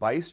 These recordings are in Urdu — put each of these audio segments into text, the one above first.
22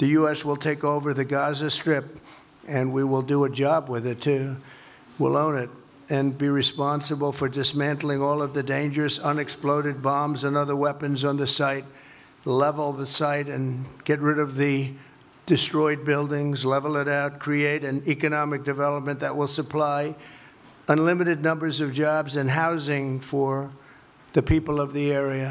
The US will take over the Gaza Strip and we will do a job with it too. We'll own it and be responsible for dismantling all of the dangerous unexploded bombs and other weapons on the site, level the site and get rid of the destroyed buildings, level it out, create an economic development that will supply unlimited numbers of jobs and housing for the people of the area.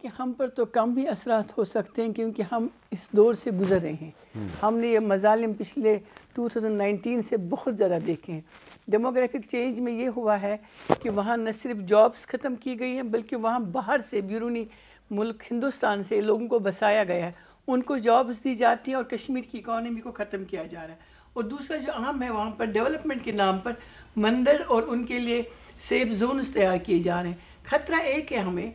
کہ ہم پر تو کم بھی اثرات ہو سکتے ہیں کیونکہ ہم اس دور سے گزر رہے ہیں. ہم نے یہ مظالم پچھلے 2019 سے بہت زیادہ دیکھے ہیں. ڈیموگرافک چینج میں یہ ہوا ہے کہ وہاں نہ صرف جابس ختم کی گئی ہیں بلکہ وہاں باہر سے بیرونی ملک ہندوستان سے لوگوں کو بسایا گیا ہے, ان کو جابس دی جاتی ہیں اور کشمیر کی اکانومی کو ختم کیا جا رہا ہے. اور دوسرا جو اہم ہے وہاں پر ڈیولپمنٹ کے نام پر مندر اور ان کے لیے سیف زونز تیار کیے جا رہے ہیں. خطرہ ایک ہے ہمیں,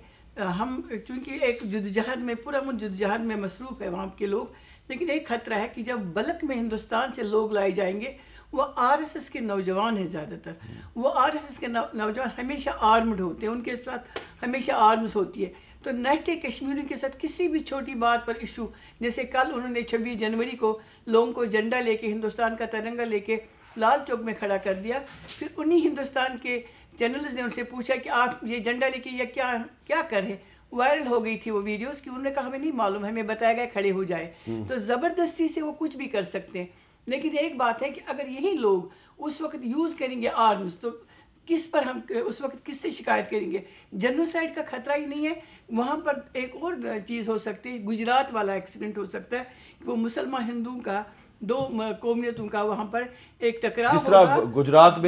ہم چونکہ ایک جدوجہد میں پورا جدوجہد میں مصروف ہے وہاں کے لوگ, لیکن ایک خطرہ ہے کہ جب بلک میں ہندوستان سے لوگ لائے جائیں گے, وہ آر ایس ایس کے نوجوان ہیں زیادہ تر, وہ آر ایس ایس کے نوجوان ہمیشہ آرمڈ ہوتے ہیں, ان کے ساتھ ہمیشہ آرمز ہوتی ہے. تو نہ کہ کشمیریوں کے ساتھ کسی بھی چھوٹی بات پر ایشو, جیسے کل انہوں نے 26 جنوری کو لوگوں کو جھنڈا لے کے ہندوستان کا ترنگا لے کے لال چوک میں کھڑا کر دیا. پھر انہی ہندوستان کے جرنلسٹ نے ان سے پوچھا کہ آپ یہ جھنڈا لے کے یہ کیا کر رہے ہیں. وائرل ہو گئی تھی وہ ویڈیوز کہ انہوں نے کہا ہمیں نہیں معلوم, ہمیں بتایا گیا کھڑے ہو جائے. تو زبردستی سے وہ کچھ بھی کر سکتے ہیں. لیکن ایک بات ہے کہ اگر یہی لوگ اس وقت یوز کریں گے آرمز, تو کس پر ہم اس وقت کس سے شکایت کریں گے؟ جنوسائڈ کا خطرہ ہی نہیں ہے. وہاں پر ایک اور چیز ہو سکتی ہے, گجرات والا ایکسیڈنٹ ہو سکتا ہے, وہ مسلمان ہندوؤں کا دو قومیتوں کا وہاں پر ایک ٹکراؤ ہوگا گجرات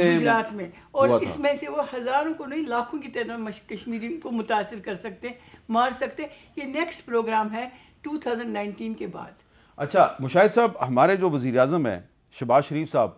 میں, اور اس میں سے وہ ہزاروں کو نہیں لاکھوں کی تعداد میں کشمیریوں کو متاثر کر سکتے ہیں, مار سکتے. یہ نیکسٹ پروگرام ہے 2019 کے بعد. اچھا مشاہد صاحب, ہمارے جو وزیر اعظم ہیں شہباز شریف صاحب,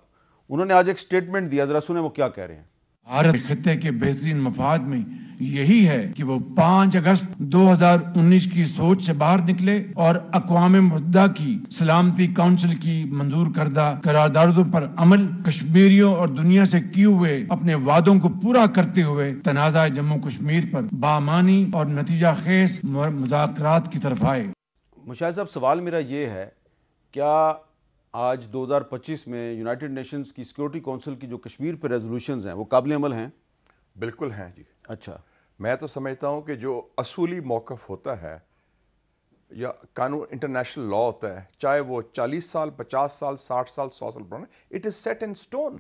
انہوں نے آج ایک سٹیٹمنٹ دیا, ذرا سنیں وہ کیا کہہ رہے ہیں. بھارت خطے کے بہترین مفاد میں یہی ہے کہ وہ 5 اگست 2019 کی سوچ سے باہر نکلے اور اقوام متحدہ کی سلامتی کونسل کی منظور کردہ قراردادوں پر عمل, کشمیریوں اور دنیا سے کیے ہوئے اپنے وعدوں کو پورا کرتے ہوئے تنازع جموں کشمیر پر بامانی اور نتیجہ خیز مذاکرات کی طرف آئے. مشاہد صاحب, سوال میرا یہ ہے, کیا آج 2025 میں یونائٹڈ نیشنز کی سیکورٹی کونسل کی جو کشمیر پہ ریزولوشنز ہیں وہ قابل عمل ہیں؟ بالکل ہیں جی. اچھا, میں تو سمجھتا ہوں کہ جو اصولی موقف ہوتا ہے یا قانون انٹرنیشنل لا ہوتا ہے, چاہے وہ 40 سال 50 سال 60 سال 100 سال پرانا, it is set in stone,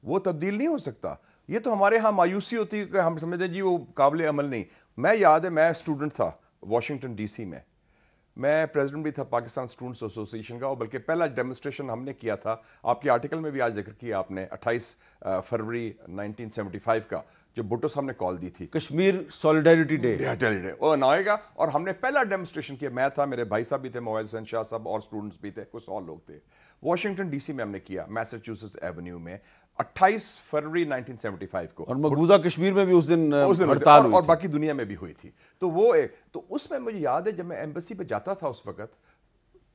وہ تبدیل نہیں ہو سکتا. یہ تو ہمارے ہاں مایوسی ہوتی ہے کہ ہم سمجھتے ہیں جی وہ قابل عمل نہیں. میں یاد ہے میں اسٹوڈنٹ تھا واشنگٹن ڈی سی میں پریزیڈنٹ بھی تھا پاکستان اسٹوڈنٹس ایسوسیشن کا, اور بلکہ پہلا ڈیمونسٹریشن ہم نے کیا تھا, آپ کے آرٹیکل میں بھی آج ذکر کیا آپ نے, 28 فروری 1975 کا, جو بھٹو صاحب نے کال دی تھی, کشمیر سولیڈیرٹی ڈے وہ نوئے گا, اور ہم نے پہلا ڈیمونسٹریشن کیا. میں تھا, میرے بھائی صاحب بھی تھے, موائز حسین شاہ صاحب, اور اسٹوڈنٹس بھی تھے, کچھ اور لوگ تھے. واشنگٹن ڈی سی میں ہم نے کیا, میساچیوسٹس ایونیو میں 28 فروری 1975 کو, اور مقبوضہ کشمیر میں بھی اس دن ہڑتال ہوئی اور باقی دنیا میں بھی ہوئی تھی. تو وہ تو اس میں مجھے یاد ہے جب میں ایمبیسی پہ جاتا تھا اس وقت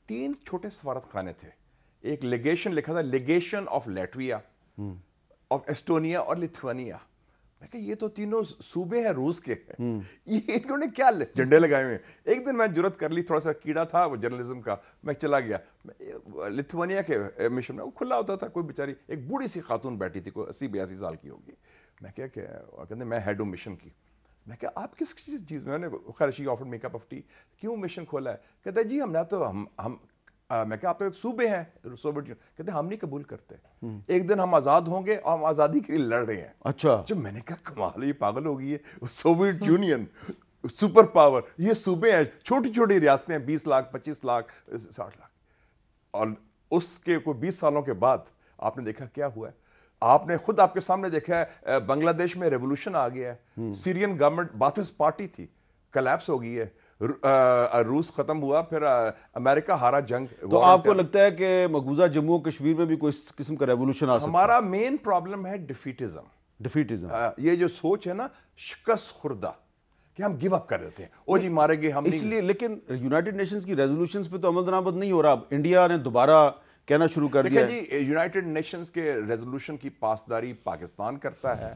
3 چھوٹے سفارت خانے تھے. ایک لیگیشن لکھا تھا, لیگیشن آف لیٹویا, آف ایسٹونیا اور لیتھوانیا. میں کہا یہ تو تینوں صوبے ہیں روس کے, یہ انہوں نے کیا جھنڈے لگائے ہوئے ہیں. ایک دن میں جرت کر لی, تھوڑا سا کیڑا تھا وہ جرنلزم کا, میں چلا گیا لیتھوانیا کے مشن میں, وہ کھلا ہوتا تھا, کوئی بیچاری ایک بوڑھی سی خاتون بیٹھی تھی, کوئی 80-82 سال کی ہوگی. میں کیا کہتے میں ہیڈ ہوں مشن کی. میں کہا آپ کس چیز میں, خیر she offered me cup of tea, کیوں مشن کھولا ہے؟ کہتا ہے جی ہم نے تو ہم میں کہا آپ کے صوبے ہیں سوویت یونین, کہتے ہیں ہم نہیں قبول کرتے, ایک دن ہم آزاد ہوں گے اور ہم آزادی کے لیے لڑ رہے ہیں. اچھا, جب میں نے کہا کمال, یہ پاگل ہو گئی ہے, سوویت یونین سپر پاور, یہ صوبے ہیں, چھوٹی چھوٹی ریاستیں ہیں, 20 لاکھ 25 لاکھ 60 لاکھ, اور اس کے کوئی 20 سالوں کے بعد آپ نے دیکھا کیا ہوا ہے. آپ نے خود آپ کے سامنے دیکھا ہے, بنگلہ دیش میں ریولوشن آ گیا ہے, سیرین گورنمنٹ باتھس پارٹی تھی, کلیپس ہو گئی ہے, روس ختم ہوا, پھر امریکہ ہارا جنگ. تو آپ کو لگتا ہے کہ مقبوضہ جموں کشمیر میں بھی کوئی قسم کا ریولوشن آ سکتا ہے؟ ہمارا مین پرابلم ہے ڈیفیٹزم. یہ جو سوچ ہے نا شکست خوردہ, کہ ہم گیو اپ کر دیتے ہیں, او جی مارے گے ہم, اس لیے. لیکن یونائٹڈ نیشنز کی ریزولوشنز پہ تو عمل درآمد نہیں ہو رہا. انڈیا نے دوبارہ کہنا شروع کر دیا. دیکھیں جی, یونائٹڈ نیشنز کے ریزولوشن کی پاسداری پاکستان کرتا ہے.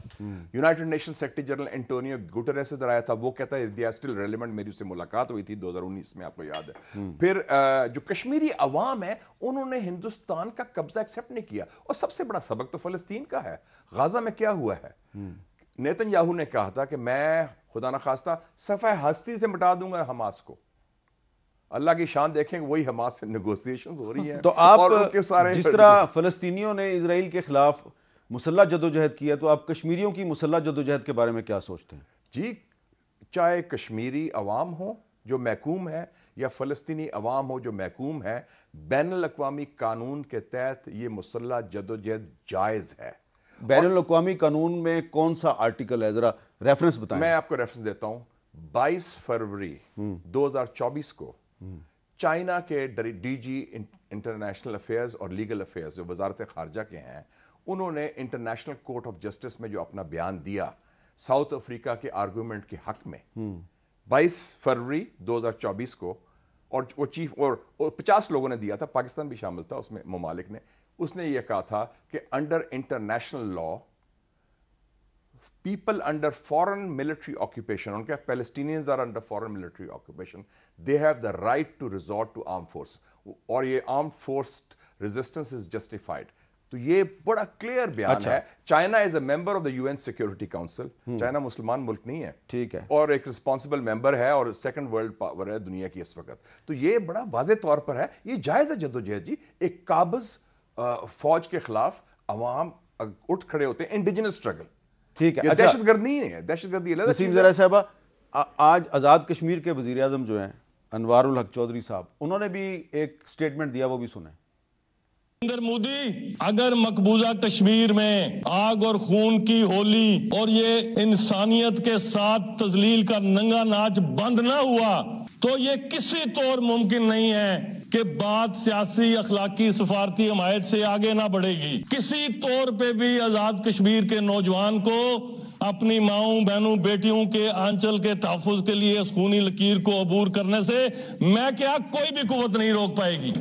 United nation secretary general Antonio Guterres ادھر آیا تھا, وہ کہتا ہے دے آر اسٹل ریلیونٹ. میری اس سے ملاقات ہوئی تھی 2019 میں, آپ کو یاد ہے. پھر جو کشمیری عوام ہے انہوں نے ہندوستان کا قبضہ ایکسیپٹ نہیں کیا, اور سب سے بڑا سبق تو فلسطین کا ہے. غازہ میں کیا ہوا ہے, نیتن یاہو نے کہا تھا کہ میں خدا نخواستہ صفحہ ہستی سے مٹا دوں گا حماس کو. اللہ کی شان دیکھیں, وہی حماس سے نیگوسیشنز ہو رہی ہیں. تو آپ جس طرح فلسطینیوں نے اسرائیل کے خلاف مسلح جدوجہد کی ہے, تو آپ کشمیریوں کی مسلح جدوجہد کے بارے میں کیا سوچتے ہیں؟ جی چاہے کشمیری عوام ہو جو محکوم ہے یا فلسطینی عوام ہو جو محکوم ہے، بین الاقوامی قانون کے تحت یہ مسلح جدوجہد جائز ہے۔ بین الاقوامی قانون میں کون سا آرٹیکل ہے، ذرا ریفرنس بتائیں۔ میں آپ کو ریفرنس دیتا ہوں۔ 22 فروری 2024 کو چائنا کے ڈی جی انٹرنیشنل افیئرز اور لیگل افیئرز جو وزارت خارجہ کے ہیں، انہوں نے انٹرنیشنل کورٹ آف جسٹس میں جو اپنا بیان دیا ساؤتھ افریقہ کے آرگومنٹ کے حق میں 22 فروری 2024 کو، اور وہ چیف اور 50 لوگوں نے دیا تھا، پاکستان بھی شامل تھا اس میں، ممالک نے، اس نے یہ کہا تھا کہ under international law people under foreign military occupation, ان کے Palestinians are under foreign military occupation, they have the right to resort to armed force، اور یہ armed forced resistance is justified۔ تو یہ بڑا کلیئر بیان ہے۔ China is a member of the UN security council, China مسلمان ملک نہیں ہے، ٹھیک ہے، اور ایک رسپانسبل ممبر ہے اور سیکنڈ ورلڈ پاور ہے دنیا کی اس وقت۔ تو یہ بڑا واضح طور پر ہے، یہ جائز ہے جدوجہد جی۔ ایک قابض فوج کے خلاف عوام اٹھ کھڑے ہوتے ہیں، انڈیجنس اسٹرگل، ٹھیک ہے۔ دہشت گردی نہیں ہے، دہشت گردی علیحدہ نسیم زرع صاحبہ، آج آزاد کشمیر کے وزیر اعظم جو ہیں انوار الحق چودھری صاحب، انہوں نے بھی ایک سٹیٹمنٹ دیا، وہ بھی سنیں۔ نریندر مودی، اگر مقبوضہ کشمیر میں آگ اور خون کی ہولی اور یہ انسانیت کے ساتھ تذلیل کا ننگا ناچ بند نہ ہوا تو یہ کسی طور ممکن نہیں ہے کہ بات سیاسی، اخلاقی، سفارتی حمایت سے آگے نہ بڑھے گی۔ کسی طور پہ بھی آزاد کشمیر کے نوجوان کو اپنی ماؤں، بہنوں، بیٹیوں کے آنچل کے تحفظ کے لیے اس خونی لکیر کو عبور کرنے سے میں کیا کوئی بھی قوت نہیں روک پائے گی۔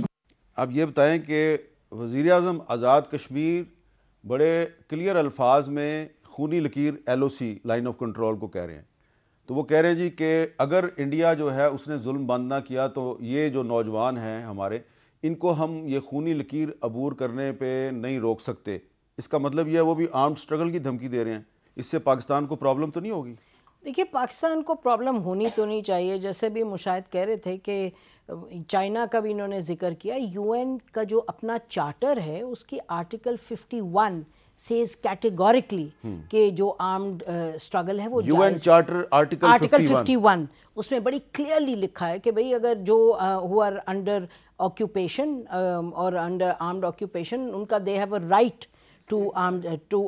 اب یہ بتائیں کہ وزیر اعظم آزاد کشمیر بڑے کلیئر الفاظ میں خونی لکیر LOC لائن آف کنٹرول کو کہہ رہے ہیں، تو وہ کہہ رہے ہیں جی کہ اگر انڈیا جو ہے اس نے ظلم بند نہ کیا تو یہ جو نوجوان ہیں ہمارے، ان کو ہم یہ خونی لکیر عبور کرنے پہ نہیں روک سکتے۔ اس کا مطلب یہ ہے وہ بھی آرمڈ سٹرگل کی دھمکی دے رہے ہیں، اس سے پاکستان کو پرابلم تو نہیں ہوگی؟ دیکھیے، پاکستان کو پرابلم ہونی تو نہیں چاہیے، جیسے بھی مشاہد کہہ رہے تھے کہ چائنا کا بھی انہوں نے ذکر کیا۔ UN کا جو اپنا چارٹر ہے اس کی آرٹیکل 51 says categorically کہ جو آرمڈ اسٹرگل ہے وہ UN چارٹر آرٹیکل 51 اس میں بڑی کلیئرلی لکھا ہے کہ بھئی اگر جو who are under occupation اور under armed occupation، ان کا they have a right to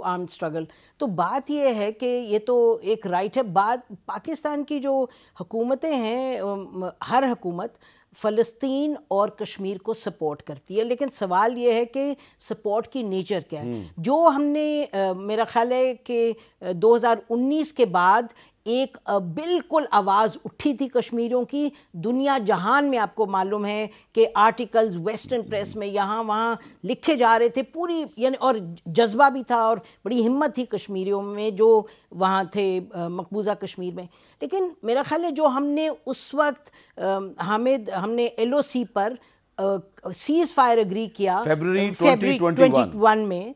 armed struggle۔ تو بات یہ ہے کہ یہ تو ایک رائٹ ہے۔ بات پاکستان کی جو حکومتیں ہیں، ہر حکومت فلسطین اور کشمیر کو سپورٹ کرتی ہے، لیکن سوال یہ ہے کہ سپورٹ کی نیچر کیا ہے۔ جو ہم نے میرا خیال ہے کہ 2019 کے بعد ایک بالکل آواز اٹھی تھی کشمیریوں کی، دنیا جہان میں آپ کو معلوم ہے کہ آرٹیکلز ویسٹرن پریس میں یہاں وہاں لکھے جا رہے تھے، پوری یعنی، اور جذبہ بھی تھا اور بڑی ہمت تھی کشمیریوں میں جو وہاں تھے مقبوضہ کشمیر میں۔ لیکن میرا خیال ہے جو ہم نے اس وقت ہم نے LOC پر سیز فائر اگری کیا فیبروری 2021 میں،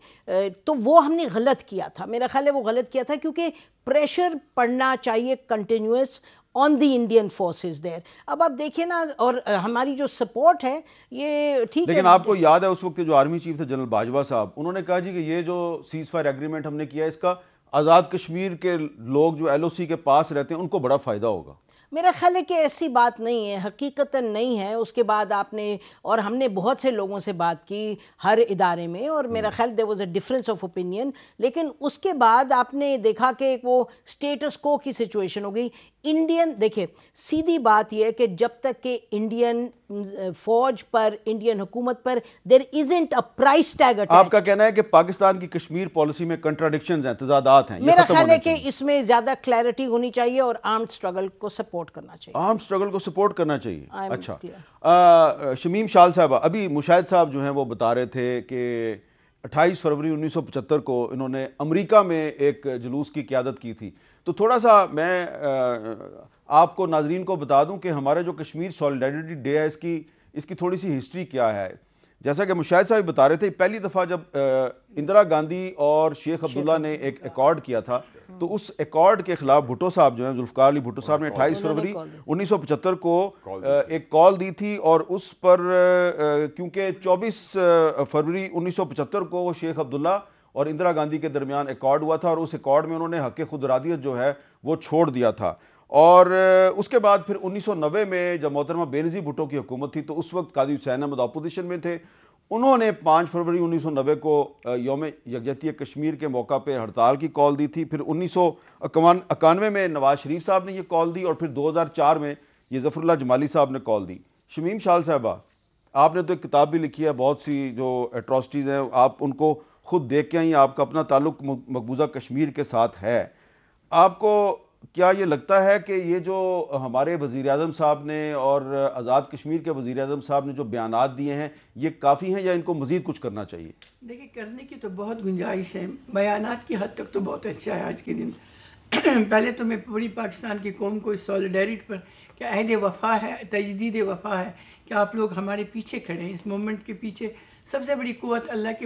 تو وہ ہم نے غلط کیا تھا۔ میرا خیال ہے وہ غلط کیا تھا کیونکہ پریشر پڑنا چاہیے continuous on the Indian forces there. اب آپ دیکھیں نا، اور ہماری جو سپورٹ ہے یہ ٹھیک ہے، لیکن آپ کو یاد ہے اس وقت جو آرمی چیف تھے جنرل باجوہ صاحب، انہوں نے کہا جی کہ یہ جو سیز فائر ایگریمنٹ ہم نے کیا ہے اس کا آزاد کشمیر کے لوگ جو LOC کے پاس رہتے ہیں ان کو بڑا فائدہ ہوگا۔ میرا خیال ہے کہ ایسی بات نہیں ہے، حقیقتاً نہیں ہے۔ اس کے بعد آپ نے اور ہم نے بہت سے لوگوں سے بات کی ہر ادارے میں، اور میرا خیال there was a difference of opinion، لیکن اس کے بعد آپ نے دیکھا کہ وہ سٹیٹس کو کی سچویشن ہو گئی۔ انڈین دیکھیں، سیدھی بات یہ ہے کہ جب تک کہ انڈین فوج پر، انڈین حکومت پر there isn't a price tag attached۔ آپ کا کہنا ہے کہ پاکستان کی کشمیر پالیسی میں کنٹراڈکشنز ہیں، تضادات ہیں، میرا خیال ہے کہ اس میں زیادہ کلیئرٹی ہونی چاہیے اور آرمڈ اسٹرگل کو سپورٹ کرنا چاہیے۔ آرمڈ اسٹرگل کو سپورٹ کرنا چاہیے۔ اچھا، شمیم شال صاحبہ، ابھی مشاہد صاحب جو ہیں وہ بتا رہے تھے کہ 28 فروری 1975 کو انہوں نے امریکہ میں ایک جلوس کی قیادت کی تھی۔ تو تھوڑا سا میں آپ کو ناظرین کو بتا دوں کہ ہمارا جو کشمیر سولیڈیرٹی ڈے ہے اس کی تھوڑی سی ہسٹری کیا ہے۔ جیسا کہ مشاہد صاحب بتا رہے تھے، پہلی دفعہ جب اندرا گاندھی اور شیخ عبداللہ نے ایک ایکارڈ کیا تھا، تو اس ایکارڈ کے خلاف بھٹو صاحب جو ہیں، ذوالفقار علی بھٹو صاحب نے 28 فروری 1975 کو ایک کال دی تھی، اور اس پر کیونکہ 24 فروری 1975 کو شیخ عبداللہ اور اندرا گاندھی کے درمیان ایکارڈ ہوا تھا، اور اس ایکارڈ میں انہوں نے حق خود ارادیت جو ہے وہ چھوڑ دیا تھا۔ اور اس کے بعد پھر 1990 میں جب محترمہ بینظیر بھٹو کی حکومت تھی تو اس وقت قاضی حسین احمد اپوزیشن میں تھے. انہوں نے 5 فروری 1990 کو یوم یکجہتی کشمیر کے موقع پہ ہڑتال کی کال دی تھی. پھر 1991 میں نواز شریف صاحب نے یہ کال دی, اور پھر 2004 میں یہ ظفر اللہ جمالی صاحب نے کال دی. شمیم شال صاحبہ, آپ نے تو ایک کتاب بھی لکھی ہے, بہت سی جو ایٹراسٹیز ہیں آپ ان کو خود دیکھ کے آئیں, آپ کا اپنا تعلق مقبوضہ کشمیر کے ساتھ ہے. آپ کو کیا یہ لگتا ہے کہ یہ جو ہمارے وزیر اعظم صاحب نے اور آزاد کشمیر کے وزیر اعظم صاحب نے جو بیانات دیے ہیں یہ کافی ہیں یا ان کو مزید کچھ کرنا چاہیے؟ دیکھیں, کرنے کی تو بہت گنجائش ہے, بیانات کی حد تک تو بہت اچھا ہے آج کے دن. پہلے تو میں پوری پاکستان کی قوم کو اس سالیڈیرٹی پر کہ عہد وفا ہے, تجدید وفا ہے کہ آپ لوگ ہمارے پیچھے کھڑے ہیں. اس مومنٹ کے پیچھے سب سے بڑی قوت اللہ کے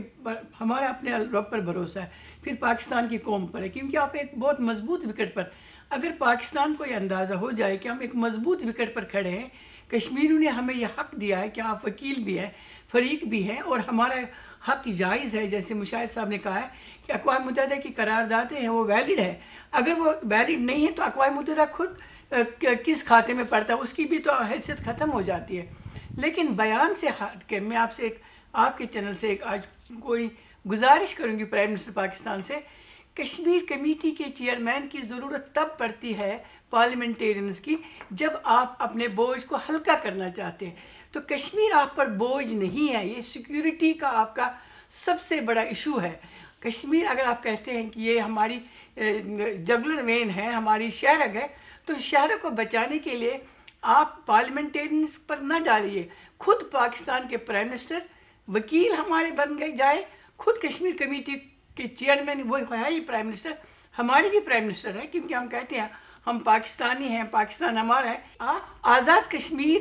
ہمارا اپنے رب پر بھروسہ ہے, پھر پاکستان کی قوم پر ہے, کیونکہ آپ ایک بہت مضبوط وکٹ پر, اگر پاکستان کو یہ اندازہ ہو جائے کہ ہم ایک مضبوط وکٹ پر کھڑے ہیں, کشمیریوں نے ہمیں یہ حق دیا ہے کہ آپ وکیل بھی ہیں, فریق بھی ہیں, اور ہمارا حق جائز ہے, جیسے مشاہد صاحب نے کہا ہے کہ اقوام متحدہ کی قراردادیں ہیں وہ ویلڈ ہے. اگر وہ ویلڈ نہیں ہے تو اقوام متحدہ خود کس کھاتے میں پڑتا ہے, اس کی بھی تو حیثیت ختم ہو جاتی ہے. لیکن بیان سے ہٹ کے میں آپ سے ایک آپ کے چینل سے ایک آج کوئی گزارش کروں گی پرائم منسٹر پاکستان سے, کشمیر کمیٹی کے چیئرمین کی ضرورت تب پڑتی ہے پارلیمنٹیرینز کی جب آپ اپنے بوجھ کو ہلکا کرنا چاہتے ہیں. تو کشمیر آپ پر بوجھ نہیں ہے, یہ سیکیورٹی کا آپ کا سب سے بڑا ایشو ہے. کشمیر اگر آپ کہتے ہیں کہ یہ ہماری جگلر وین ہے, ہماری شہرگ ہے, تو شہرگ کو بچانے کے لیے آپ پارلیمنٹیرینز پر نہ ڈالیے. خود پاکستان کے پرائم منسٹر وکیل ہمارے بن گئے جائے, خود کشمیر کمیٹی کے چیئرمین وہ ہے ہی پرائم منسٹر, ہمارے بھی پرائم منسٹر ہے, کیونکہ ہم کہتے ہیں ہم پاکستانی ہیں, پاکستان ہمارا ہے. آزاد کشمیر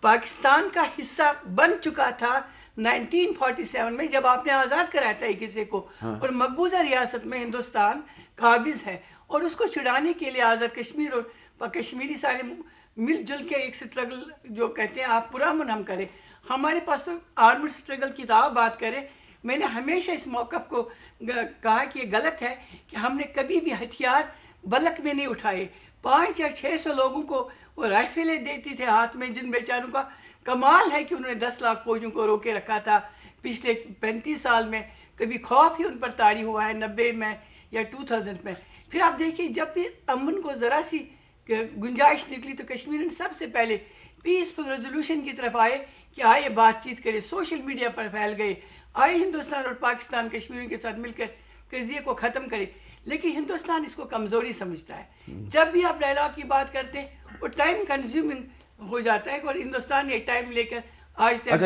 پاکستان کا حصہ بن چکا تھا 1947 میں جب آپ نے آزاد کرایا تھا ایک حصے کو, اور مقبوضہ ریاست میں ہندوستان قابض ہے, اور اس کو چھڑانے کے لیے آزاد کشمیر اور کشمیری سارے مل جل کے ایک سٹرگل جو کہتے ہیں آپ پرامن ہم کریں. ہمارے پاس تو آرمڈ سٹرگل کی بات کریں. میں نے ہمیشہ اس موقف کو کہا کہ یہ غلط ہے کہ ہم نے کبھی بھی ہتھیار بلک میں نہیں اٹھائے. 500 یا 600 لوگوں کو وہ رائفلیں دیتی تھے ہاتھ میں, جن بیچاروں کا کمال ہے کہ انہوں نے 10 لاکھ فوجوں کو روکے رکھا تھا پچھلے 35 سال میں. کبھی خوف ہی ان پر طاری ہوا ہے 90 میں یا 2000 میں. پھر آپ دیکھیے جب بھی امن کو ذرا سی گنجائش نکلی تو کشمیر نے سب سے پہلے پیسفل ریزولوشن کی طرف آئے کہ آئے بات چیت کرے, سوشل میڈیا پر پھیل گئے, آئے ہندوستان اور پاکستان کشمیریوں کے ساتھ مل کر قضیے کو ختم کرے. لیکن ہندوستان اس کو کمزوری سمجھتا ہے. جب بھی آپ ڈائلاگ کی بات کرتے ہیں وہ ٹائم کنزیومنگ ہو جاتا ہے, اور ہندوستان نے ٹائم لے کر آج تک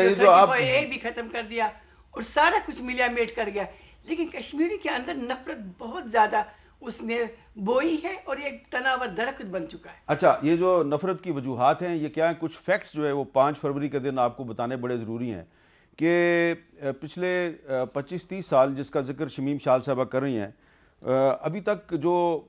بھی ختم کر دیا اور سارا کچھ ملیا میٹ کر گیا. لیکن کشمیری کے اندر نفرت بہت زیادہ اس نے بوئی ہے اور ایک تناور درخت بن چکا ہے. اچھا, یہ جو نفرت کی وجوہات ہیں یہ کیا ہیں؟ کچھ فیکٹس جو ہے وہ 5 فروری کے دن آپ کو بتانے بڑے ضروری ہیں کہ پچھلے 25-30 سال جس کا ذکر شمیم شال صاحبہ کر رہی ہیں, ابھی تک جو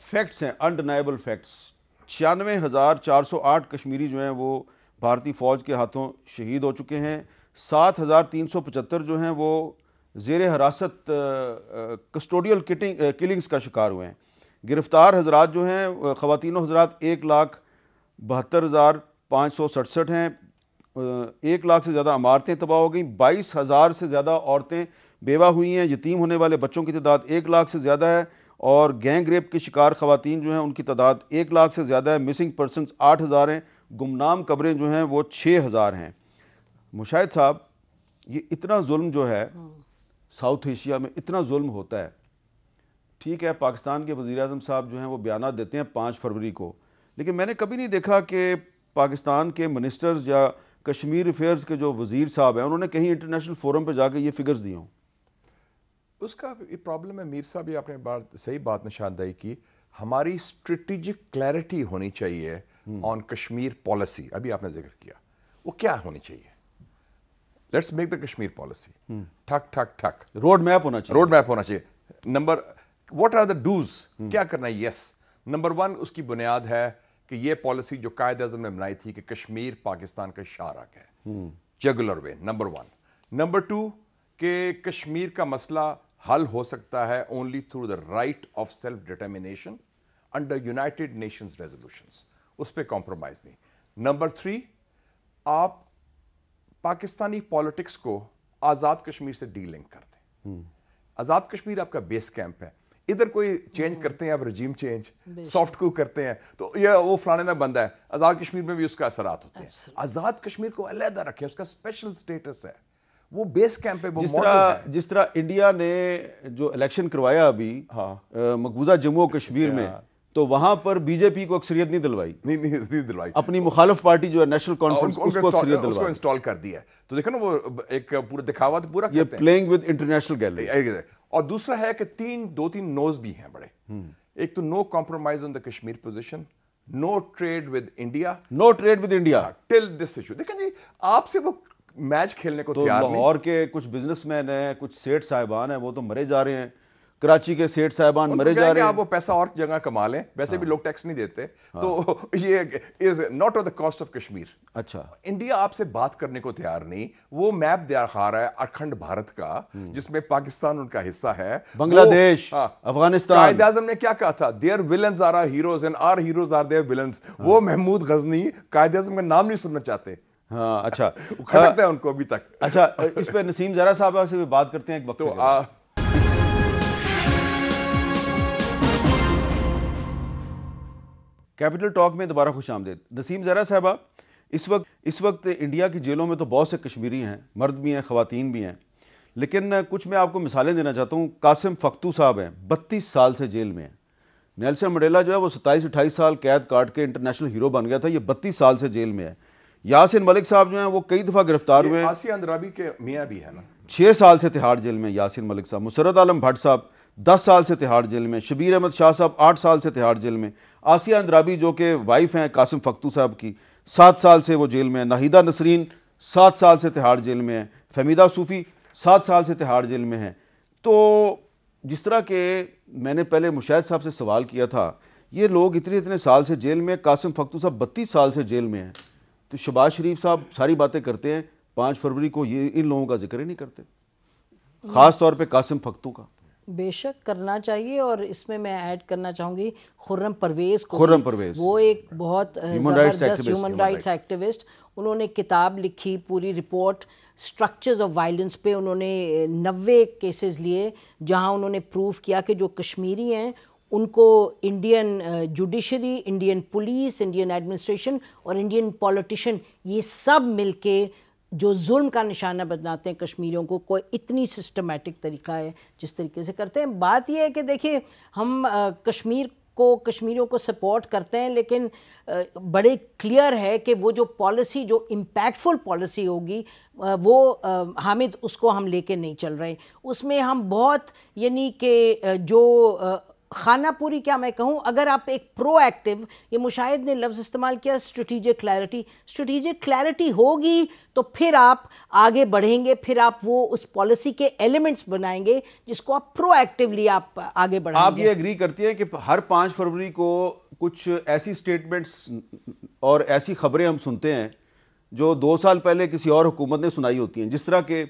فیکٹس ہیں, انڈینائبل فیکٹس, 96,408 کشمیری جو ہیں وہ بھارتی فوج کے ہاتھوں شہید ہو چکے ہیں. 7,375 جو ہیں وہ زیر حراست کسٹوڈیل کلنگز کا شکار ہوئے ہیں. گرفتار حضرات جو ہیں خواتین و حضرات 1,72,567 ہیں. 1 لاکھ سے زیادہ عمارتیں تباہ ہو گئیں, 22,000 سے زیادہ عورتیں بیوہ ہوئی ہیں, یتیم ہونے والے بچوں کی تعداد 1 لاکھ سے زیادہ ہے, اور گینگ ریپ کے شکار خواتین جو ہیں ان کی تعداد 1 لاکھ سے زیادہ ہے. مسنگ پرسنز 8,000 ہیں, گمنام قبریں جو ہیں وہ 6,000 ہیں. مشاہد صاحب, یہ اتنا ظلم جو ہے ساؤتھ ایشیا میں اتنا ظلم ہوتا ہے, ٹھیک ہے پاکستان کے وزیر اعظم صاحب جو ہیں وہ بیانات دیتے ہیں 5 فروری کو, لیکن میں نے کبھی نہیں دیکھا کہ پاکستان کے منسٹرز یا کشمیر افیئرز کے جو وزیر صاحب ہیں انہوں نے کہیں انٹرنیشنل فورم پہ جا کے یہ فگرز دی ہوں. اس کا پرابلم ہے میر صاحب, یہ آپ نے صحیح بات نشاندہی کی. ہماری اسٹریٹجک کلیئرٹی ہونی چاہیے آن کشمیر پالیسی. ابھی آپ نے ذکر کیا, وہ کیا ہونی چاہیے؟ Let's make the Kashmir policy. ٹھک ٹھک ٹھک روڈ میپ ہونا چاہیے. روڈ میپ ہونا چاہیے. Number what are the dos, کیا کرنا ہے؟ یس, نمبر 1 اس کی بنیاد ہے کہ یہ پالیسی جو قائد اعظم نے بنائی تھی کہ کشمیر پاکستان کا شارک ہے, جگولر وے, نمبر 1. نمبر 2 کہ کشمیر کا مسئلہ حل ہو سکتا ہے only through the right of self determination under United Nations resolutions, اس پہ کمپرومائز نہیں. نمبر 3, آپ پاکستانی پالیٹکس کو آزاد کشمیر سے ڈی لنک کر دیں. آزاد کشمیر آپ کا بیس کیمپ ہے, ادھر کوئی چینج کرتے ہیں آپ رجیم چینج, سافٹ کو کرتے ہیں تو یہ وہ فلانے نہ بندہ ہے, آزاد کشمیر میں بھی اس کا اثرات ہوتے ہیں. آزاد کشمیر کو علیحدہ رکھیں, اس کا اسپیشل سٹیٹس ہے, وہ بیس کیمپ ہے, وہ جس طرح انڈیا نے جو الیکشن کروایا ابھی مقبوضہ جموں و کشمیر میں, تو وہاں پر بی جے پی کو اکثریت نہیں دلوائی, نہیں دلوائی, اپنی مخالف پارٹی جو ہے نیشنل کانفرنس اس کو اکثریت دلوائی, اس کو انسٹال کر دیا. تو دیکھو نا وہ ایک پورا دکھاوا پورا یہ پلینگ ود انٹرنیشنل گیلری. اور دوسرا ہے کہ 2-3 نوز بھی ہیں بڑے. ایک تو no compromise on the Kashmir position, no trade with India, no trade with India till this issue. دیکھیں جی آپ سے وہ میچ کھیلنے کو تیار نہیں. لاہور کے کچھ بزنس مین ہیں, کچھ سیٹھ صاحبان ہیں, وہ تو مرے جا رہے ہیں. کراچی کے سیٹھ صاحبان مرے جا رہے ہیں. آپ وہ پیسہ اور جگہ کما لیں, ویسے بھی لوگ ٹیکس نہیں دیتے, تو یہ is not on the cost of Kashmir. اچھا, انڈیا آپ سے بات کرنے کو تیار نہیں. وہ میپ دکھا رہا ہے اکھنڈ بھارت کا, جس میں پاکستان ان کا حصہ ہے, بنگلہ دیش, افغانستان. قائد اعظظم نے کیا کہا تھا, their villains are heroes and our heroes are their villains. وہ محمود غزنی قائد اعظم کا نام نہیں سننا چاہتے. ہاں اچھا, کھٹکتا ہے ان کو ابھی تک. اچھا, اس پہ نسیم زہرا صاحب سے بھی بات کرتے ہیں ایک وقت. کیپٹل ٹاک میں دوبارہ خوش آمدید. نسیم زہرا صاحبہ, اس وقت انڈیا کی جیلوں میں تو بہت سے کشمیری ہیں, مرد بھی ہیں, خواتین بھی ہیں, لیکن کچھ میں آپ کو مثالیں دینا چاہتا ہوں. قاسم فختو صاحب ہیں, 32 سال سے جیل میں ہیں. نیلسن منڈیلا جو ہے وہ 27-28 سال قید کاٹ کے انٹرنیشنل ہیرو بن گیا تھا, یہ 32 سال سے جیل میں ہے. یاسین ملک صاحب جو ہیں وہ کئی دفعہ گرفتار ہوئے ہیں. آسیہ اندرابی کے میاں بھی ہے نا, 6 سال سے تہاڑ جیل میں یاسین ملک صاحب. مسرت عالم بھٹ صاحب 10 سال سے تہاڑ جیل میں. شبیر احمد شاہ صاحب 8 سال سے تہاڑ جیل میں. آسیہ اندرابی جو کہ وائف ہیں قاسم فختو صاحب کی, 7 سال سے وہ جیل میں ہیں. ناہیدہ نسرین 7 سال سے تہاڑ جیل میں ہیں. فہمیدہ صوفی 7 سال سے تہاڑ جیل میں ہیں. تو جس طرح کہ میں نے پہلے مشاہد صاحب سے سوال کیا تھا, یہ لوگ اتنے سال سے جیل میں, قاسم فختو صاحب 32 سال سے جیل میں ہیں, تو شہباز شریف صاحب ساری باتیں کرتے ہیں, 5 فروری کو یہ ان لوگوں کا ذکر ہی نہیں کرتے, خاص طور پہ قاسم فختو کا. بے شک کرنا چاہیے, اور اس میں ایڈ کرنا چاہوں گی خرم پرویز کو. خرم پرویز وہ ایک بہت زبردست ہیومن رائٹس ایکٹیوسٹ, انہوں نے کتاب لکھی, پوری رپورٹ اسٹرکچرز آف وائلنس پہ. انہوں نے 90 کیسز لیے جہاں انہوں نے پروف کیا کہ جو کشمیری ہیں ان کو Indian judiciary, Indian police, Indian administration اور انڈین پولیٹیشین یہ سب مل کے جو ظلم کا نشانہ بناتے ہیں کشمیریوں کو. کوئی اتنی سسٹمیٹک طریقہ ہے جس طریقے سے کرتے ہیں. بات یہ ہے کہ دیکھیں ہم کشمیریوں کو سپورٹ کرتے ہیں, لیکن بڑے کلیئر ہے کہ وہ جو پالیسی, جو امپیکٹفل پالیسی ہوگی, وہ حامد اس کو ہم لے کے نہیں چل رہے. اس میں ہم بہت یعنی کہ جو خانہ پوری کیا میں کہوں, اگر آپ ایک پرو ایکٹیو, یہ مشاہد نے لفظ استعمال کیا اسٹریٹجک کلیئرٹی ہوگی تو پھر آپ آگے بڑھیں گے, پھر آپ وہ اس پالیسی کے ایلیمنٹس بنائیں گے جس کو آپ پرو ایکٹیولی آپ آگے بڑھائیں گے. آپ یہ ایگری کرتی ہیں کہ ہر 5 فروری کو کچھ ایسی سٹیٹمنٹس اور ایسی خبریں ہم سنتے ہیں جو 2 سال پہلے کسی اور حکومت نے سنائی ہوتی ہیں, جس طرح کہ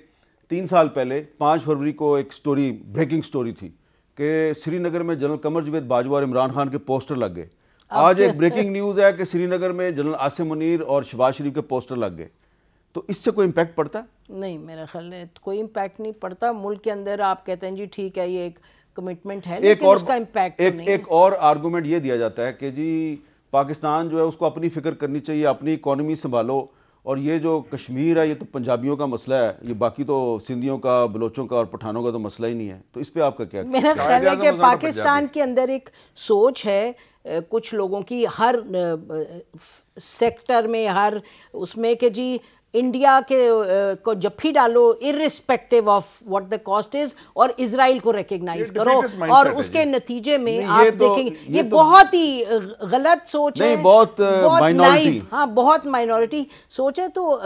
3 سال پہلے 5 فروری کو ایک سٹوری, بریکنگ سٹوری تھی کہ سری نگر میں جنرل قمر جاوید باجوہ اور عمران خان کے پوسٹر لگ گئے. آج ایک بریکنگ نیوز ہے کہ سری نگر میں جنرل عاصم منیر اور شہباز شریف کے پوسٹر لگ گئے. تو اس سے کوئی امپیکٹ پڑتا ہے؟ نہیں, میرا خیال ہے کوئی امپیکٹ نہیں پڑتا. ملک کے اندر آپ کہتے ہیں جی ٹھیک ہے یہ ایک کمٹمنٹ ہے, لیکن اس کا امپیکٹ نہیں. ایک اور آرگومنٹ یہ دیا جاتا ہے کہ جی پاکستان جو ہے اس کو اپنی فکر کرنی چاہیے, اپنی اکانومی سنبھالو, اور یہ جو کشمیر ہے یہ تو پنجابیوں کا مسئلہ ہے, یہ باقی تو سندھیوں کا, بلوچوں کا اور پٹھانوں کا تو مسئلہ ہی نہیں ہے. تو اس پہ آپ کا کیا؟ میرا خیال ہے کہ پاکستان کے اندر ایک سوچ ہے کچھ لوگوں کی ہر سیکٹر میں, ہر اس میں کہ جی انڈیا کے کو جب بھی ڈالو irrespective of what the cost is, اور اسرائیل کو ریکگنائز کرو, اور اس کے نتیجے میں آپ دیکھیں گے یہ بہت ہی غلط سوچ ہے, بہت نائف, ہاں بہت مائنورٹی سوچ ہے. تو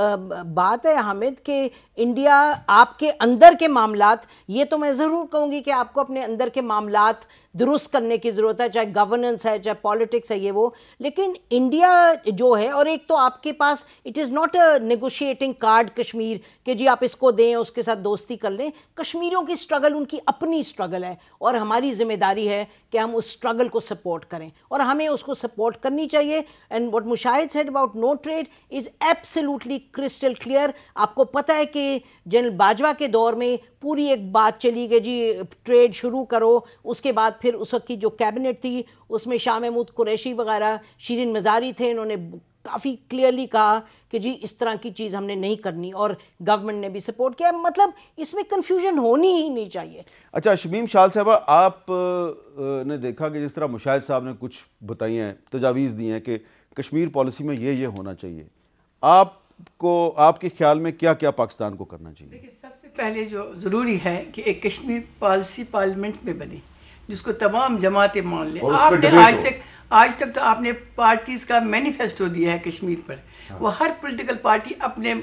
بات ہے حامد کہ انڈیا آپ کے اندر کے معاملات, یہ تو میں ضرور کہوں گی کہ آپ کو اپنے اندر کے معاملات درست کرنے کی ضرورت ہے, چاہے گورننس ہے, چاہے پالیٹکس ہے, یہ وہ, لیکن انڈیا جو ہے, اور ایک تو آپ کے پاس it is not a negotiating card Kashmir کہ جی آپ اس کو دیں اس کے ساتھ دوستی کر لیں. کشمیریوں کی اسٹرگل ان کی اپنی اسٹرگل ہے اور ہماری ذمہ داری ہے کہ ہم اس اسٹرگل کو سپورٹ کریں اور ہمیں اس کو سپورٹ کرنی چاہیے. And what Mushahid said about no trade is absolutely crystal clear. آپ کو پتہ ہے کہ جنرل باجوہ کے دور میں پوری ایک بات چلی کہ جی ٹریڈ شروع کرو. اس کے بعد پھر اس وقت کی جو کیبنٹ تھی اس میں شاہ محمود قریشی وغیرہ شیرین مزاری تھے, انہوں نے کافی کلیئرلی کہا کہ جی اس طرح کی چیز ہم نے نہیں کرنی اور گورنمنٹ نے بھی سپورٹ کیا. مطلب اس میں کنفیوژن ہونی ہی نہیں چاہیے. اچھا شمیم شال صاحبہ, آپ نے دیکھا کہ جس طرح مشاہد صاحب نے کچھ بتائی ہیں, تجاویز دی ہیں کہ کشمیر پالیسی میں یہ ہونا چاہیے, آپ کے خیال میں کیا کیا پاکستان کو کرنا چاہیے؟ دیکھیے سب سے پہلے جو ضروری ہے کہ ایک کشمیر پالیسی پارلیمنٹ میں بنے جس کو تمام جماعتیں مان لیں. آپ نے آج تک تو آپ نے پارٹیز کا مینیفیسٹو دیا ہے کشمیر پر, وہ ہر پولیٹیکل پارٹی اپنے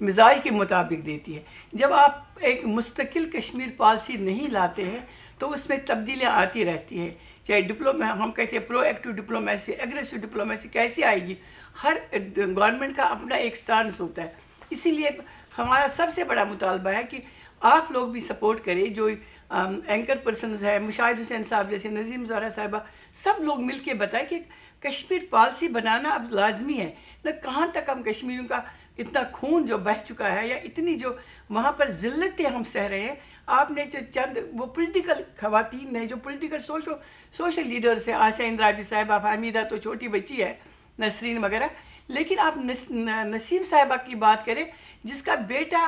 مزاج کے مطابق دیتی ہے. جب آپ ایک مستقل کشمیر پالیسی نہیں لاتے ہیں تو اس میں تبدیلیاں آتی رہتی ہیں. چاہے ہم کہتے ہیں پرو ایکٹیو ڈپلومیسی, ایگریسو ڈپلومیسی کیسی آئے گی, ہر گورنمنٹ کا اپنا ایک سٹانس ہوتا ہے. اسی لیے ہمارا سب سے بڑا مطالبہ ہے کہ آپ لوگ بھی سپورٹ کریں, جو اینکر پرسنز ہیں مشاہد حسین صاحب جیسے, نظیم زہرا صاحبہ, سب لوگ مل کے بتائیں کہ کشمیر پالیسی بنانا اب لازمی ہے. نہ کہاں تک ہم کشمیریوں کا اتنا خون جو بہہ چکا ہے یا اتنی جو وہاں پر ذلتیں ہم سہ رہے ہیں. آپ نے جو چند وہ پولیٹیکل خواتین ہیں جو پولیٹیکل سوشل لیڈرز ہیں, آشا اندرابی صاحبہ, حمیدہ تو چھوٹی بچی ہے, نسرین وغیرہ, لیکن آپ نسیم صاحبہ کی بات کریں جس کا بیٹا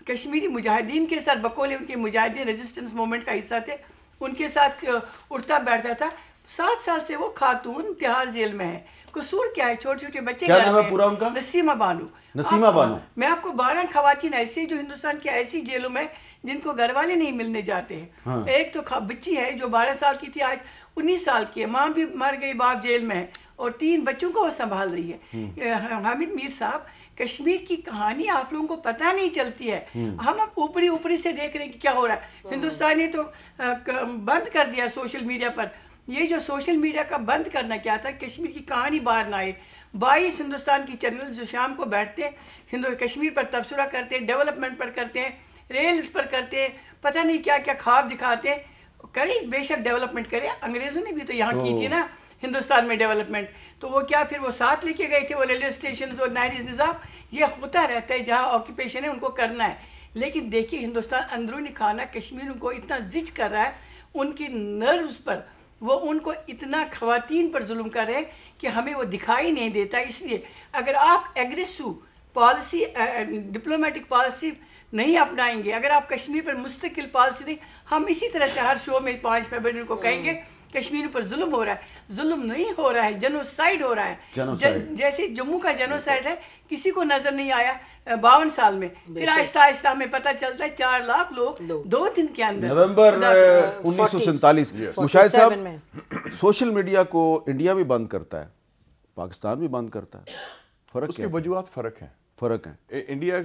کشمیری مجاہدین کے ساتھ بقول ان کے مجاہدین ریزسٹنس موومنٹ کا حصہ تھے, ان کے ساتھ اٹھتا بیٹھتا تھا. 7 سال سے وہ خاتون تہاڑ جیل میں ہے. قصور کیا ہے؟ چھوٹے چھوٹے بچے. کیا نام ہے پورا ان کا؟ نسیمہ بانو. نسیمہ بانو. میں آپ کو 12 خواتین ایسی جو ہندوستان کی ایسی جیلوں میں جن کو گھر والے نہیں ملنے جاتے ہیں. ایک تو بچی ہے جو 12 سال کی تھی, آج 19 سال کی ہے, ماں بھی مر گئی, باپ جیل میں ہے, اور 3 بچوں کو وہ سنبھال رہی ہے. حامد میر صاحب, کشمیر کی کہانی آپ لوگوں کو پتہ نہیں چلتی ہے. ہم اب اوپری سے دیکھ رہے ہیں کہ کیا ہو رہا ہے. ہندوستان نے تو بند کر دیا سوشل میڈیا پر. یہ جو سوشل میڈیا کا بند کرنا کیا تھا, کشمیر کی کہانی باہر نہ آئے. 22 ہندوستان کی چینل جو شام کو بیٹھتے ہیں کشمیر پر تبصرہ کرتے ہیں, ڈیولپمنٹ پر کرتے ہیں, ریلز پر کرتے ہیں, پتہ نہیں کیا کیا خواب دکھاتے ہیں. کریں, بے شک ڈیولپمنٹ کریں. انگریزوں نے بھی تو یہاں کی تھی نا ہندوستان میں ڈیولپمنٹ. تو وہ کیا پھر وہ ساتھ لے کے گئے تھے وہ ریلوے اسٹیشنز اور نہری نظام. یہ ہوتا رہتا ہے, جہاں آکوپیشن ہے ان کو کرنا ہے. لیکن دیکھیے ہندوستان اندرونی کھانا کشمیریوں کو اتنا زچ کر رہا ہے, ان کی نروز پر, وہ ان کو اتنا خواتین پر ظلم کر رہے ہیں کہ ہمیں وہ دکھائی نہیں دیتا. اس لیے اگر آپ ایگریسو پالیسی, ڈپلومیٹک پالیسی نہیں اپنائیں گے, اگر آپ کشمیر پر مستقل پالیسی نہیں, ہم اسی طرح سے ہر شو میں 5 فروری کو کہیں گے کشمیر پر ظلم ہو رہا ہے. ظلم نہیں ہو رہا ہے, جنوسائیڈ ہو رہا ہے. جیسے جموں کا جنوسائیڈ ہے, کسی کو نظر نہیں آیا 52 سال میں, پھر آہستہ آہستہ ہمیں پتہ چلتا ہے 4 لاکھ لوگ 2 دن کے اندر. نومبر 1947. مشاہد صاحب, سوشل میڈیا کو انڈیا بھی بند کرتا ہے, پاکستان بھی بند کرتا ہے, فرق اس کیا کی ہے؟ وجوہات فرق ہیں. انڈیا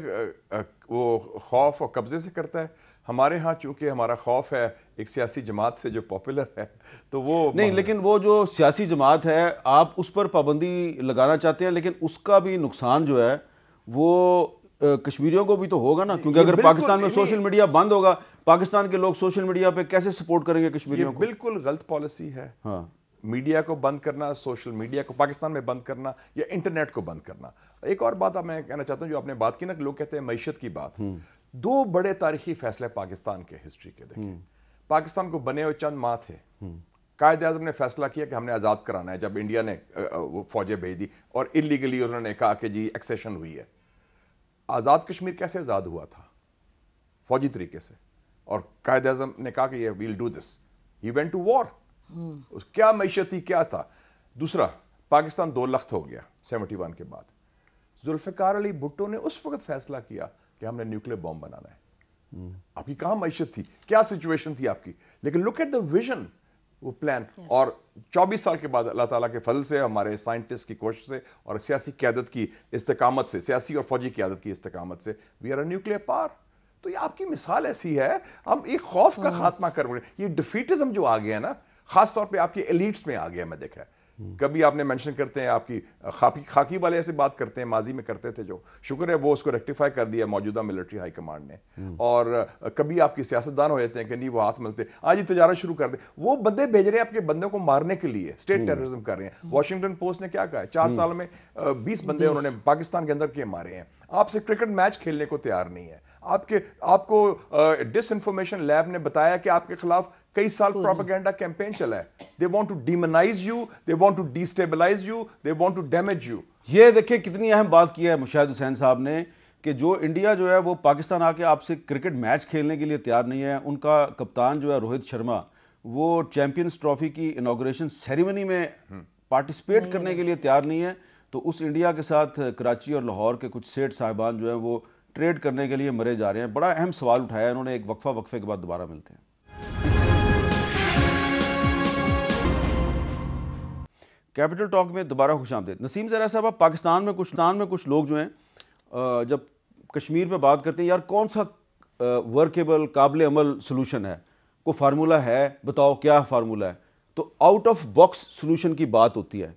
وہ خوف اور قبضے سے کرتا ہے. ہمارے ہاں چونکہ ہمارا خوف ہے ایک سیاسی جماعت سے جو پاپولر ہے, تو وہ نہیں, لیکن وہ جو سیاسی جماعت ہے آپ اس پر پابندی لگانا چاہتے ہیں, لیکن اس کا بھی نقصان جو ہے وہ کشمیریوں کو بھی تو ہوگا نا, کیونکہ اگر پاکستان میں سوشل میڈیا بند ہوگا, پاکستان کے لوگ سوشل میڈیا پہ کیسے سپورٹ کریں گے کشمیریوں کو؟ بالکل غلط پالیسی ہے. ہاں, میڈیا کو بند کرنا, سوشل میڈیا کو پاکستان میں بند کرنا یا انٹرنیٹ کو بند کرنا. ایک اور بات میں کہنا چاہتا ہوں, جو آپ نے بات کی نا, لوگ کہتے ہیں معیشت کی بات. 2 بڑے تاریخی فیصلے پاکستان کے ہسٹری کے دیکھیں. پاکستان کو بنے ہوئے چند ماہ تھے, قائد اعظم نے فیصلہ کیا کہ ہم نے آزاد کرانا ہے, جب انڈیا نے وہ فوجیں بھیج دی اور انلیگلی انہوں نے کہا کہ جی ایکسیشن ہوئی ہے. آزاد کشمیر کیسے آزاد ہوا تھا؟ فوجی طریقے سے. اور قائد اعظم نے کہا کہ یہ we'll do this, he went to war. کیا معیشت کیا تھا. دوسرا, پاکستان 2 لخت ہو گیا 71 کے بعد. ذوالفقار علی بھٹو نے اس وقت فیصلہ کیا کہ ہم نے نیوکلیر بم بنانا ہے. آپ کی کہاں معیشت تھی, کیا سچویشن تھی آپ کی, لیکن لک ایٹ دا ویژن, وہ پلان. اور 24 سال کے بعد اللہ تعالیٰ کے فضل سے, ہمارے سائنٹسٹ کی کوشش سے اور سیاسی قیادت کی استقامت سے, سیاسی اور فوجی قیادت کی استقامت سے, we are a nuclear power. تو یہ آپ کی مثال ایسی ہے, ہم ایک خوف کا خاتمہ کر رہے ہیں. یہ ڈیفیٹزم جو آ گیا ہے نا, خاص طور پہ آپ کے ایلیٹس میں آ گیا, میں دیکھا ہے کبھی آپ نے مینشن کرتے ہیں آپ کی خاکی والے ایسے بات کرتے ہیں, ماضی میں کرتے تھے, جو شکر ہے وہ اس کو ریکٹیفائی کر دیا موجودہ ملٹری ہائی کمانڈ نے. اور کبھی آپ کی سیاستدان ہو جاتے ہیں کہ نہیں وہ ہاتھ ملتے, آج ہی تجارت شروع کر دیں, وہ بندے بھیج رہے ہیں آپ کے بندوں کو مارنے کے لیے, اسٹیٹ ٹیررزم کر رہے ہیں. واشنگٹن پوسٹ نے کیا کہا ہے, 4 سال میں 20 بندے انہوں نے پاکستان کے اندر کے مارے ہیں. آپ سے کرکٹ میچ کھیلنے کو تیار نہیں ہے. آپ کو ڈس انفارمیشن لیب نے بتایا کہ آپ کے خلاف کئی سال پروپیگنڈا کیمپین چلا ہے. They want to demonize you, they want to destabilize you, they want to damage you. یہ دیکھیں کتنی اہم بات کی ہے مشاہد حسین صاحب نے کہ جو انڈیا جو ہے وہ پاکستان آ کے آپ سے کرکٹ میچ کھیلنے کے لیے تیار نہیں ہے. ان کا کپتان جو ہے روہت شرما, وہ چیمپئنز ٹرافی کی انوگریشن سیریمنی میں پارٹیسپیٹ کرنے کے لیے تیار نہیں ہے. تو اس انڈیا کے ساتھ کراچی اور لاہور کے کچھ سیٹ صاحبان جو ہیں وہ ٹریڈ کرنے کے لیے مرے جا رہے ہیں. بڑا اہم سوال اٹھایا انہوں نے. ایک وقفے کے بعد دوبارہ ملتے ہیں. کیپٹل ٹاک میں دوبارہ خوش آمدید. نسیم زہرا صاحب, پاکستان میں کچھ لوگ جو ہیں جب کشمیر پہ بات کرتے ہیں, یار کون سا ورکیبل قابل عمل سلوشن ہے, کوئی فارمولہ ہے, بتاؤ کیا فارمولہ ہے. تو آؤٹ آف باکس سلوشن کی بات ہوتی ہے.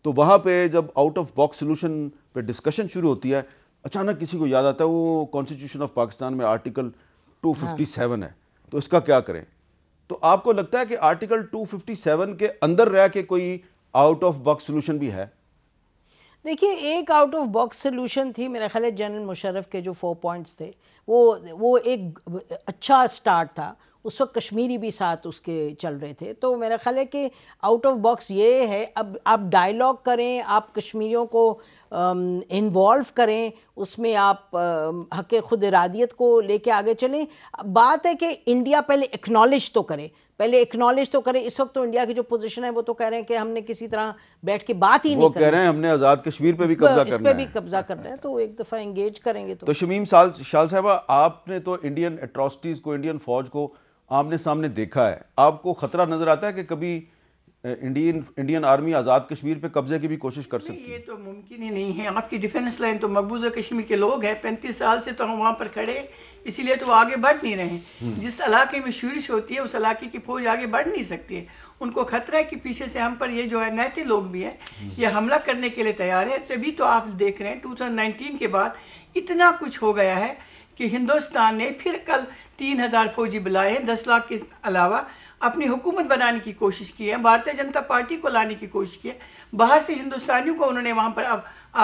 تو وہاں پہ جب آؤٹ آف باکس سلوشن پہ ڈسکشن شروع ہوتی ہے, اچانک کسی کو یاد آتا ہے وہ کانسٹیٹیوشن آف پاکستان میں آرٹیکل 257 ہے, تو اس کا کیا کریں. تو آپ کو لگتا ہے کہ آرٹیکل 257 کے اندر رہ کے کوئی آؤٹ آف باکس سلوشن بھی ہے؟ دیکھیے, ایک آؤٹ آف باکس سلوشن تھی میرا خیال ہے جنرل مشرف کے جو 4 پوائنٹس تھے, وہ ایک اچھا سٹارٹ تھا. اس وقت کشمیری بھی ساتھ اس کے چل رہے تھے. تو میرا خیال ہے کہ آؤٹ آف باکس یہ ہے, اب آپ ڈائیلاگ کریں, آپ کشمیریوں کو انوالو کریں, اس میں آپ حق خود ارادیت کو لے کے آگے چلیں. بات ہے کہ انڈیا پہلے اکنالج تو کرے, اس وقت تو انڈیا کی جو پوزیشن ہے وہ تو کہہ رہے ہیں کہ ہم نے کسی طرح بیٹھ کے بات ہی نہیں کرنی, وہ کہہ رہے ہیں ہم نے آزاد کشمیر پہ بھی قبضہ کرنا ہے, اس پہ بھی قبضہ کرنا ہے. تو ایک دفعہ انگیج کریں گے. تو شمیم شال صاحبہ, آپ نے تو انڈین اٹراسٹیز کو, انڈین فوج کو آمنے سامنے دیکھا ہے. آپ کو خطرہ نظر آتا ہے کہ کبھی انڈین آرمی آزاد کشمیر پہ قبضے کی بھی کوشش کر سکتی ہے؟ یہ تو ممکن ہی نہیں ہے. آپ کی ڈیفینس لائن تو مقبوضہ کشمیر کے لوگ ہیں, 35 سال سے تو ہم وہاں پر کھڑے, اسی لیے تو وہ آگے بڑھ نہیں رہے ہیں. جس علاقے میں شورش ہوتی ہے اس علاقے کی فوج آگے بڑھ نہیں سکتی ہے. ان کو خطرہ ہے کہ پیچھے سے ہم پر یہ جو ہے نیتے لوگ بھی ہیں, یہ حملہ کرنے کے لیے تیار ہے. تبھی تو آپ دیکھ رہے ہیں 2019 کے بعد اتنا کچھ ہو گیا ہے کہ ہندوستان نے پھر کل 3000 فوجی بلائے ہیں, 10 لاکھ کے علاوہ اپنی حکومت بنانے کی کوشش کی ہے, بھارتیہ جنتا پارٹی کو لانے کی کوشش کی ہے, باہر سے ہندوستانیوں کو انہوں نے وہاں پر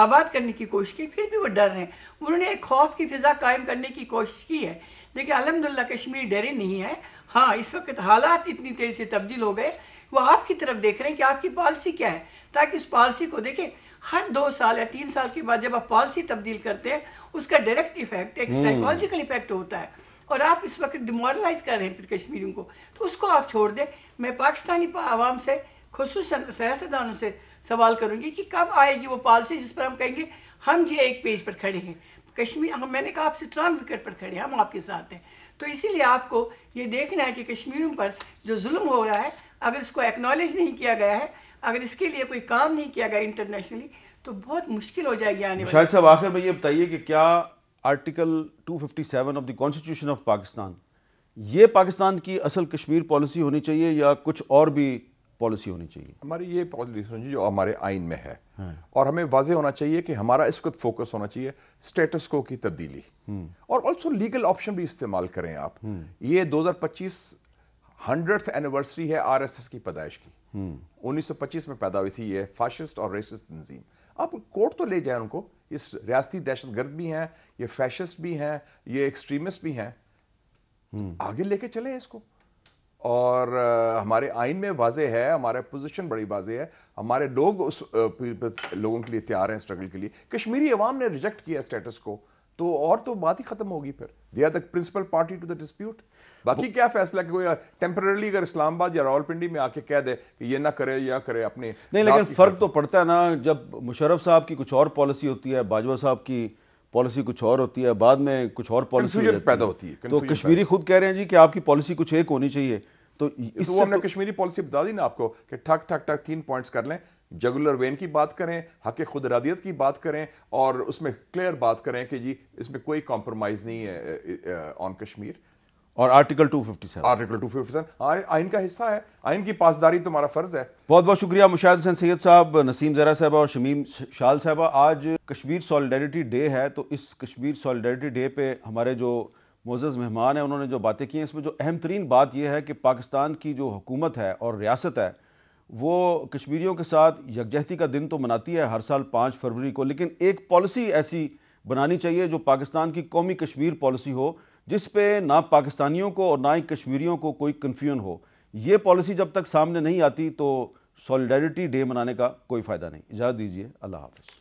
آباد کرنے کی کوشش کی. پھر بھی وہ ڈر رہے ہیں. انہوں نے ایک خوف کی فضا قائم کرنے کی کوشش کی ہے, لیکن الحمدللہ کشمیر ڈرے نہیں ہے. ہاں, اس وقت حالات اتنی تیزی سے تبدیل ہو گئے, وہ آپ کی طرف دیکھ رہے ہیں کہ آپ کی پالیسی کیا ہے, تاکہ اس پالیسی کو دیکھیں. ہر 2 سال یا 3 سال کے بعد جب آپ پالیسی تبدیل کرتے ہیں, اس کا ڈائریکٹ ایفیکٹ ایک سائیکولوجیکل ایفیکٹ ہوتا ہے, اور آپ اس وقت ڈیمورلائز کر رہے ہیں پھر کشمیریوں کو. تو اس کو آپ چھوڑ دیں. میں پاکستانی عوام سے, خصوصاً سیاستدانوں سے سوال کروں گی کہ کب آئے گی وہ پالیسی جس پر ہم کہیں گے ہم جی ایک پیج پر کھڑے ہیں. کشمیر, میں نے کہا آپ اسٹرانگ وکٹ پر کھڑے ہیں, ہم آپ کے ساتھ ہیں. تو اسی لیے آپ کو یہ دیکھنا ہے کہ کشمیریوں پر جو ظلم ہو رہا ہے, اگر اس کو ایکنالج نہیں کیا گیا ہے, اگر اس کے لیے کوئی کام نہیں کیا گیا انٹرنیشنلی, تو بہت مشکل ہو جائے گی آنے والی. شاہد صاحب, آخر میں یہ بتائیے کہ کیا article 257 of the constitution of Pakistan یہ پاکستان کی اصل کشمیر پالیسی ہونی چاہیے یا کچھ اور بھی پالیسی ہونی چاہیے؟ ہماری یہ پالیسی جو ہمارے آئین میں ہے, اور ہمیں واضح ہونا چاہیے کہ ہمارا اس وقت فوکس ہونا چاہیے اسٹیٹس کو کی تبدیلی, اور آلسو لیگل آپشن بھی استعمال کریں آپ. یہ 2025 100th اینیورسری ہے RSS کی پیدائش کی. 1925 میں پیدا ہوئی تھی یہ فاشسٹ اور ریسسٹ تنظیم. آپ کورٹ تو لے جائیں ان کو, یہ ریاستی دہشت گرد بھی ہیں, یہ فیشسٹ بھی ہیں, یہ ایکسٹریمسٹ بھی ہیں, آگے لے کے چلیں اس کو. اور ہمارے آئین میں واضح ہے, ہمارا پوزیشن بڑی واضح ہے, ہمارے لوگ اس لوگوں کے لیے تیار ہیں اسٹرگل کے لیے. کشمیری عوام نے ریجیکٹ کیا اسٹیٹس کو, تو اور تو بات ہی ختم ہوگی. پھر they are the principal party to the dispute. باقی کیا فیصلہ کہ کوئی ٹیمپرریلی اگر اسلام آباد یا راولپنڈی میں آ کے کہہ دے کہ یہ نہ کرے یا کرے اپنے نہیں, لیکن فرق تو پڑتا ہے نا. جب مشرف صاحب کی کچھ اور پالیسی ہوتی ہے, باجوہ صاحب کی پالیسی کچھ اور ہوتی ہے, بعد میں کچھ اور پالیسی پیدا ہوتی ہے. تو کشمیری خود کہہ رہے ہیں جی کہ آپ کی پالیسی کچھ ایک ہونی چاہیے. تو اس سے ہم نے کشمیری پالیسی بتا دی نا آپ کو کہ ٹھک ٹھک ٹھک 3 پوائنٹس کر لیں. جگولر وین کی بات کریں, حق خود ارادیت کی بات کریں, اور اس میں کلیئر بات کریں کہ جی اس میں کوئی کمپرومائز نہیں ہے آن کشمیر. اور آرٹیکل 257 آرٹیکل 257 آئین کا حصہ ہے. آئین کی پاسداری تو ہمارا فرض ہے. بہت بہت شکریہ مشاہد حسین سید صاحب, نسیم زہرا صاحبہ اور شمیم شال صاحبہ. آج کشمیر سالیڈیرٹی ڈے ہے, تو اس کشمیر سالیڈیرٹی ڈے پہ ہمارے جو معزز مہمان ہیں انہوں نے جو باتیں کی ہیں, اس میں جو اہم ترین بات یہ ہے کہ پاکستان کی جو حکومت ہے اور ریاست ہے وہ کشمیریوں کے ساتھ یکجہتی کا دن تو مناتی ہے ہر سال 5 فروری کو, لیکن ایک پالیسی ایسی بنانی چاہیے جو پاکستان کی قومی کشمیر پالیسی ہو, جس پہ نہ پاکستانیوں کو اور نہ ہی کشمیریوں کو کوئی کنفیوژن ہو. یہ پالیسی جب تک سامنے نہیں آتی تو سالیڈیرٹی ڈے منانے کا کوئی فائدہ نہیں. اجازت دیجیے, اللہ حافظ.